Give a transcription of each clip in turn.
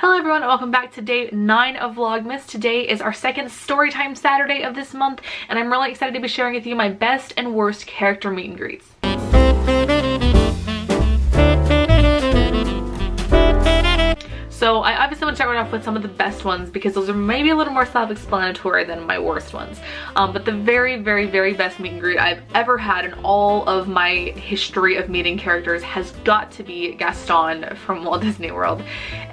Hello everyone and welcome back to day 9 of Vlogmas. Today is our second storytime Saturday of this month and I'm really excited to be sharing with you my best and worst character meet and greets. So I obviously want to start right off with some of the best ones because those are maybe a little more self-explanatory than my worst ones. But the very best meet and greet I've ever had in all of my history of meeting characters has got to be Gaston from Walt Disney World.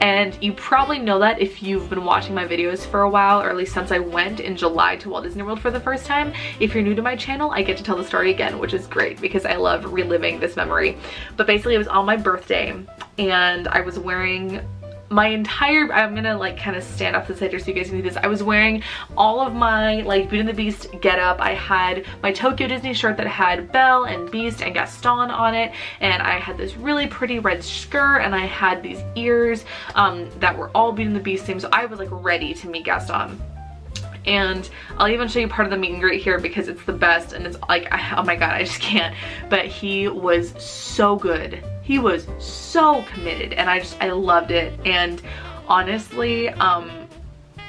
And you probably know that if you've been watching my videos for a while, or at least since I went in July to Walt Disney World for the first time. If you're new to my channel, I get to tell the story again, which is great because I love reliving this memory. But basically it was on my birthday and I was wearing my entire, I'm gonna like kind of stand off the side here so you guys can see this. I was wearing all of my like Beauty and the Beast getup. I had my Tokyo Disney shirt that had Belle and Beast and Gaston on it, and I had this really pretty red skirt, and I had these ears that were all Beauty and the Beast themed. So I was like ready to meet Gaston. And I'll even show you part of the meet and greet here because it's the best, and it's like, oh my god, I just can't. But he was so good. He was so committed and I loved it. And honestly,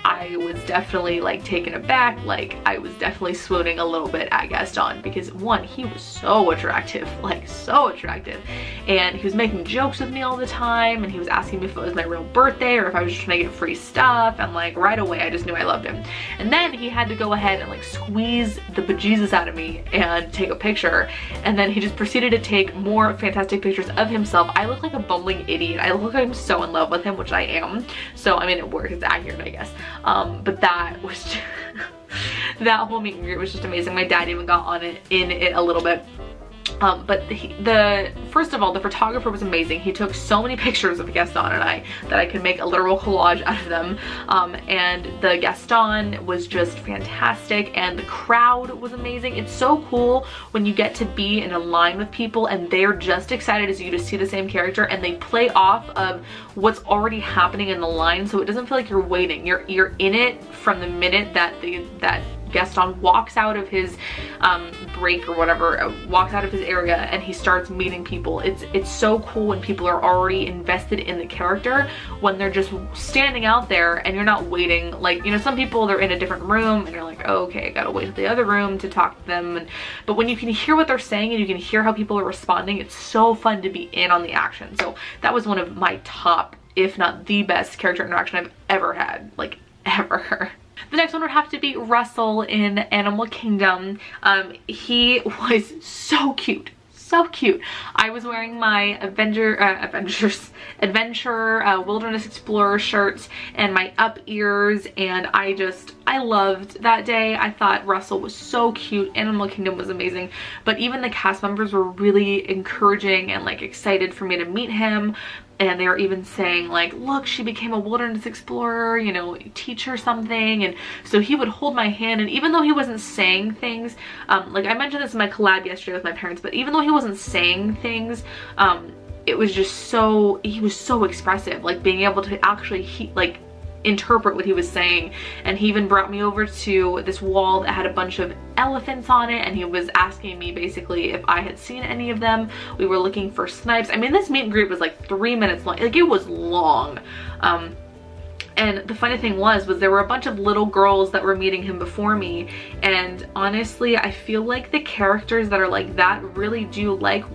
I was definitely like taken aback. Like I was definitely swooning a little bit at Gaston because one, he was so attractive, like so attractive, and he was making jokes with me all the time, and he was asking me if it was my real birthday or if I was just trying to get free stuff, and like right away I just knew I loved him. And then he had to go ahead and like squeeze the bejesus out of me and take a picture, and then he just proceeded to take more fantastic pictures of himself. I look like a bumbling idiot. I look like I'm so in love with him, which I am. So I mean, it works, it's accurate, I guess. But that was just that whole meet and greet was just amazing. My dad even got on it in it a little bit. But first of all, the photographer was amazing. He took so many pictures of Gaston and I that I could make a literal collage out of them. And the Gaston was just fantastic, and the crowd was amazing. It's so cool when you get to be in a line with people and they're just excited as you to see the same character, and they play off of what's already happening in the line, so it doesn't feel like you're waiting. You're in it from the minute that Gaston walks out of his break or whatever, walks out of his area, and he starts meeting people. It's so cool when people are already invested in the character, when they're just standing out there and you're not waiting. Like, you know, some people, they're in a different room and you're like, oh, okay, I gotta wait to the other room to talk to them. But when you can hear what they're saying and you can hear how people are responding, it's so fun to be in on the action. So that was one of my top, if not the best character interaction I've ever had, like ever. The next one would have to be Russell in Animal Kingdom. He was so cute. So cute. I was wearing my Adventure Wilderness Explorer shirt and my up ears, and I loved that day. I thought Russell was so cute. Animal Kingdom was amazing, but even the cast members were really encouraging and like excited for me to meet him. And they were even saying like, look, she became a wilderness explorer, you know, teach her something. And so he would hold my hand, and even though he wasn't saying things, like I mentioned this in my collab yesterday with my parents, but even though he wasn't saying things, it was just so, he was so expressive, like being able to actually interpret what he was saying. And he even brought me over to this wall that had a bunch of elephants on it, and he was asking me basically if I had seen any of them. We were looking for snipes. I mean, this meet and greet was like 3 minutes long. Like, it was long. And the funny thing was there were a bunch of little girls that were meeting him before me, and honestly I feel like the characters that are like that really do like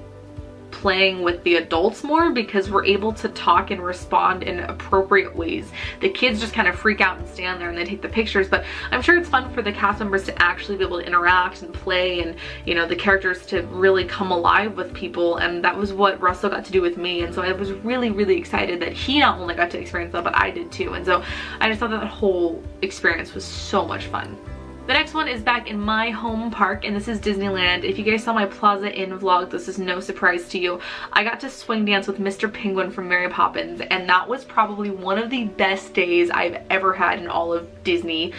playing with the adults more, because we're able to talk and respond in appropriate ways. The kids just kind of freak out and stand there and they take the pictures, but I'm sure it's fun for the cast members to actually be able to interact and play, and you know, the characters to really come alive with people. And that was what Russell got to do with me, and so I was really excited that he not only got to experience that, but I did too. And so I just thought that whole experience was so much fun. The next one is back in my home park, and this is Disneyland. If you guys saw my Plaza Inn vlog, this is no surprise to you. I got to swing dance with Mr. Penguin from Mary Poppins, and that was probably one of the best days I've ever had in all of Disney.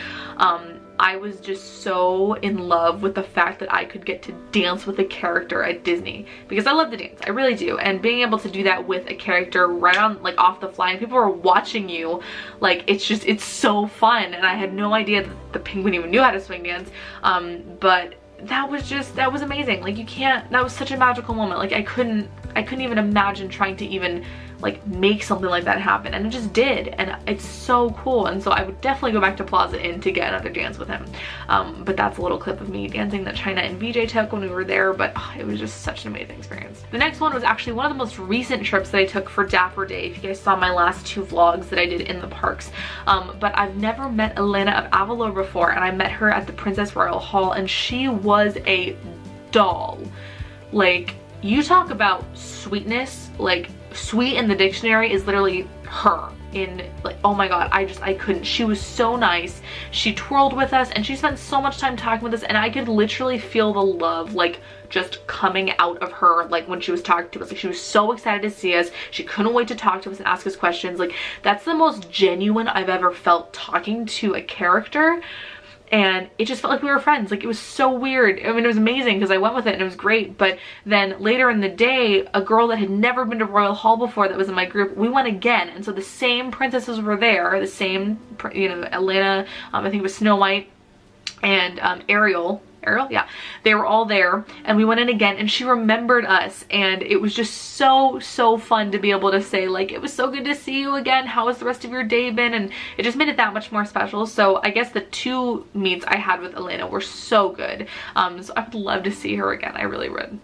I was just so in love with the fact that I could get to dance with a character at Disney, because I love to dance, I really do. And being able to do that with a character right on, like off the fly, and people are watching you, like it's so fun. And I had no idea that the penguin even knew how to swing dance, but that was amazing. Like, you can't, that was such a magical moment. Like I couldn't even imagine trying to even like make something like that happen, and it just did, and it's so cool. And so I would definitely go back to Plaza Inn to get another dance with him. But that's a little clip of me dancing that China and VJ took when we were there, but it was just such an amazing experience. The next one was actually one of the most recent trips that I took for Dapper Day, if you guys saw my last 2 vlogs that I did in the parks. But I've never met Elena of Avalor before, and I met her at the Princess Royal Hall, and she was a doll. Like, you talk about sweetness, like sweet in the dictionary is literally her. In like, oh my god, I couldn't. She was so nice. She twirled with us and she spent so much time talking with us, and I could literally feel the love like just coming out of her, like when she was talking to us. Like, she was so excited to see us. She couldn't wait to talk to us and ask us questions. Like, that's the most genuine I've ever felt talking to a character. And it just felt like we were friends. Like, it was so weird. I mean, it was amazing because I went with it and it was great. But then later in the day, a girl that had never been to Royal Hall before that was in my group, we went again. And so the same princesses were there, the same, you know, Elena, I think it was Snow White, and Ariel, yeah, they were all there, and we went in again, and she remembered us, and it was just so fun to be able to say, like, it was so good to see you again, how has the rest of your day been? And it just made it that much more special. So I guess the 2 meets I had with Elena were so good. So I would love to see her again, I really would.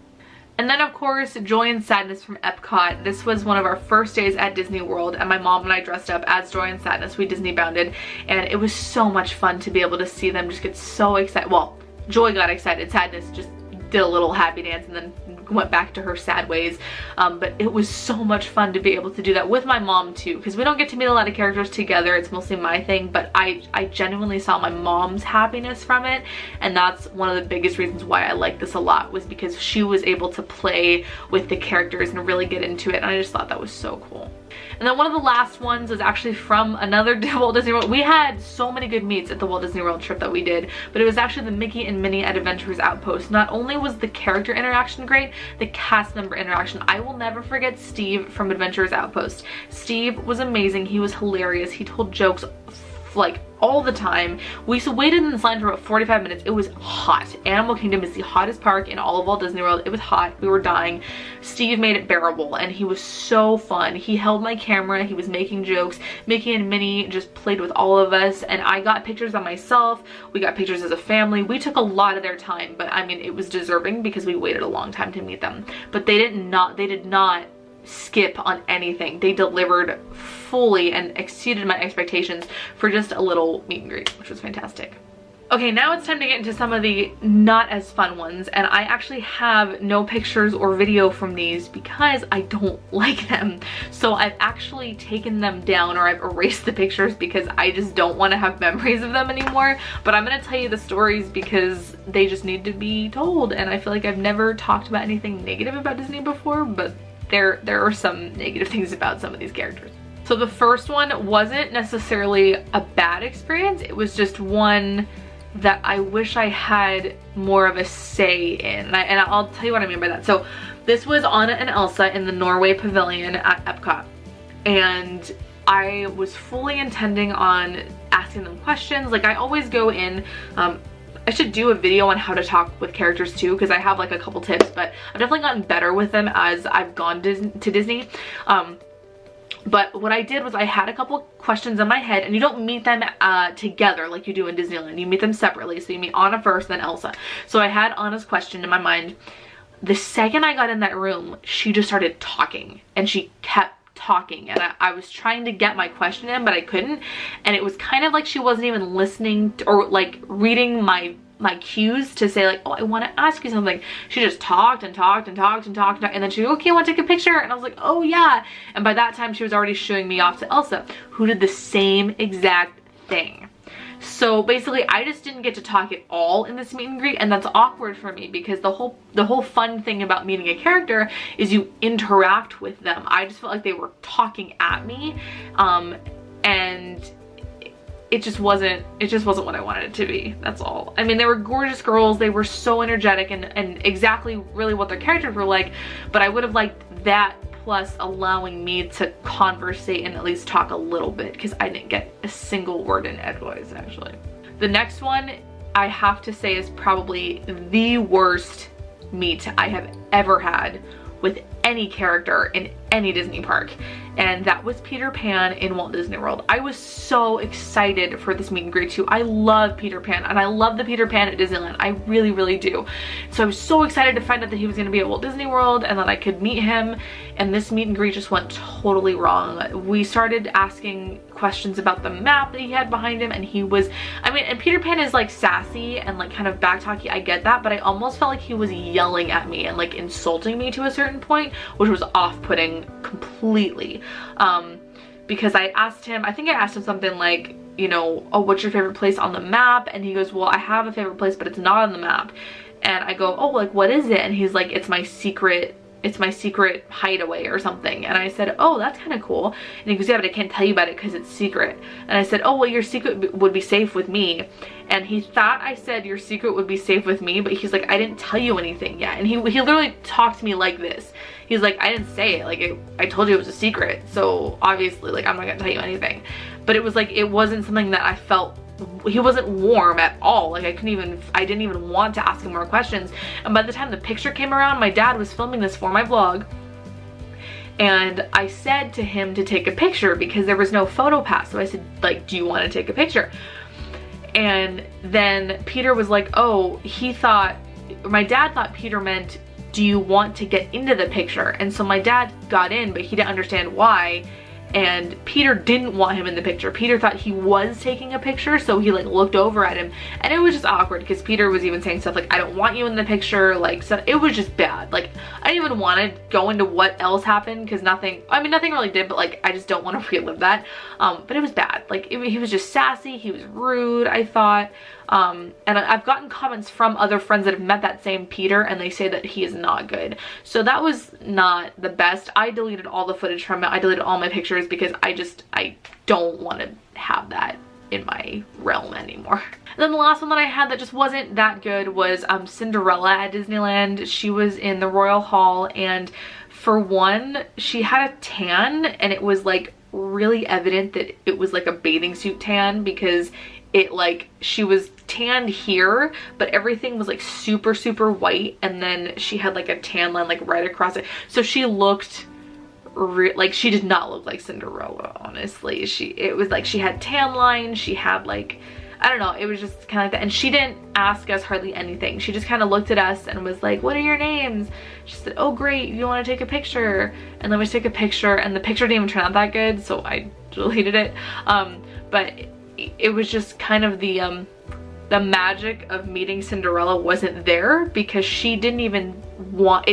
And then, of course, Joy and Sadness from Epcot. This was one of our first days at Disney World, and my mom and I dressed up as Joy and Sadness. We Disney bounded, and it was so much fun to be able to see them just get so excited. Well, Joy got excited, Sadness just did a little happy dance and then went back to her sad ways. But it was so much fun to be able to do that with my mom too, because we don't get to meet a lot of characters together. It's mostly my thing, but I genuinely saw my mom's happiness from it, and that's one of the biggest reasons why I like this a lot, was because she was able to play with the characters and really get into it, and I just thought that was so cool. And then one of the last ones was actually from another Walt Disney World. We had so many good meets at the Walt Disney World trip that we did, but it was actually the Mickey and Minnie at Adventurers Outpost. Not only was the character interaction great, the cast member interaction. I will never forget Steve from Adventurers Outpost. Steve was amazing. He was hilarious. He told jokes like all the time. We waited in this line for about 45 minutes. It was hot. Animal Kingdom is the hottest park in all of Walt Disney World. It was hot. We were dying. Steve made it bearable, and he was so fun. He held my camera. He was making jokes. Mickey and Minnie just played with all of us, and I got pictures of myself. We got pictures as a family. We took a lot of their time, but I mean, it was deserving because we waited a long time to meet them. But they did not skip on anything. They delivered fully and exceeded my expectations for just a little meet and greet, which was fantastic. Okay, now it's time to get into some of the not as fun ones, and I actually have no pictures or video from these because I don't like them. So I've actually taken them down, or I've erased the pictures because I just don't want to have memories of them anymore. But I'm going to tell you the stories because they just need to be told, and I feel like I've never talked about anything negative about Disney before, but there are some negative things about some of these characters. So the first one wasn't necessarily a bad experience. It was just one that I wish I had more of a say in. And I'll tell you what I mean by that. So this was Anna and Elsa in the Norway Pavilion at Epcot. And I was fully intending on asking them questions. Like, I always go in, I should do a video on how to talk with characters too, because I have like a couple tips, but I've definitely gotten better with them as I've gone to Disney. But what I did was I had a couple questions in my head, and you don't meet them together like you do in Disneyland. You meet them separately. So you meet Anna first, then Elsa. So I had Anna's question in my mind. The second I got in that room, she just started talking, and she kept talking, and I was trying to get my question in, but I couldn't. And it was kind of like she wasn't even listening to, or like reading my cues to say like, oh, I want to ask you something. She just talked and talked and talked and talked, and then she goes, okay, I want to take a picture. And I was like, oh yeah. And by that time she was already showing me off to Elsa, who did the same exact thing. So basically I just didn't get to talk at all in this meet and greet, and that's awkward for me because the whole fun thing about meeting a character is you interact with them. I just felt like they were talking at me, and it just wasn't what I wanted it to be. That's all. I mean, they were gorgeous girls. They were so energetic and exactly really what their characters were like, but I would have liked that plus allowing me to conversate and at least talk a little bit, because I didn't get a single word in edgewise actually. The next one I have to say is probably the worst meet I have ever had with any character in any Disney park, and that was Peter Pan in Walt Disney World. I was so excited for this meet and greet too. I love Peter Pan, and I love the Peter Pan at Disneyland. I really, really do. So I was so excited to find out that he was going to be at Walt Disney World and that I could meet him, and this meet and greet just went totally wrong. We started asking questions about the map that he had behind him, and he was, I mean, and Peter Pan is like sassy and like kind of backtalky, I get that, but I almost felt like he was yelling at me and like insulting me to a certain point, which was off-putting completely. Because I asked him, I think I asked him something like, you know, oh, what's your favorite place on the map? And he goes, well, I have a favorite place, but it's not on the map. And I go, oh, like, what is it? And he's like, it's my secret hideaway or something. And I said, oh, that's kind of cool. And he goes, yeah, but I can't tell you about it because it's secret. And I said, oh, well, your secret would be safe with me. And he thought I said your secret would be safe with me, but he's like, I didn't tell you anything yet. And he literally talked to me like this. He's like, I didn't say it. Like, I told you it was a secret. So obviously, like, I'm not gonna tell you anything. But it was like, it wasn't something that I felt, he wasn't warm at all. Like, I didn't even want to ask him more questions. And by the time the picture came around, my dad was filming this for my vlog. And I said to him to take a picture because there was no photo pass. So I said, like, do you want to take a picture? And then Peter was like, oh, my dad thought Peter meant, do you want to get into the picture? And so my dad got in, but he didn't understand why. And Peter didn't want him in the picture. Peter thought he was taking a picture, so he like looked over at him, and it was just awkward because Peter was even saying stuff like, I don't want you in the picture, like, so it was just bad. Like, I didn't even want to go into what else happened because nothing really did, but like, I just don't want to relive that. But it was bad. Like, he was just sassy, he was rude, I thought. And I've gotten comments from other friends that have met that same Peter, and they say that he is not good. So that was not the best. I deleted all the footage from it. I deleted all my pictures because I don't want to have that in my realm anymore. And then the last one that I had that just wasn't that good was Cinderella at Disneyland. She was in the Royal Hall, and for one, she had a tan, and it was like really evident that it was like a bathing suit tan because it like, she was tanned here, but everything was like super, super white, and then she had like a tan line like right across it. So she looked like, she did not look like Cinderella, honestly. It was like she had tan lines, she had like, I don't know, it was just kind of like that. And she didn't ask us hardly anything. She just kind of looked at us and was like, what are your names? She said, oh great, you want to take a picture? And then we took a picture, and the picture didn't even turn out that good, so I deleted it. But it was just kind of the magic of meeting Cinderella wasn't there because she didn't even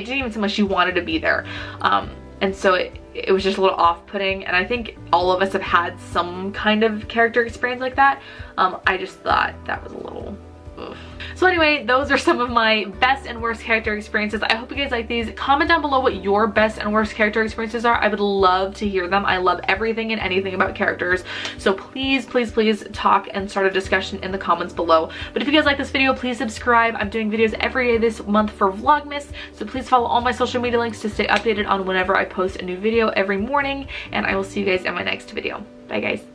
seem like she wanted to be there. And so it was just a little off-putting, and I think all of us have had some kind of character experience like that. I just thought that was a little ugh. So anyway, those are some of my best and worst character experiences. I hope you guys like these. Comment down below what your best and worst character experiences are. I would love to hear them. I love everything and anything about characters. So please, please, please talk and start a discussion in the comments below. But if you guys like this video, please subscribe. I'm doing videos every day this month for Vlogmas. So please follow all my social media links to stay updated on whenever I post a new video every morning. And I will see you guys in my next video. Bye guys.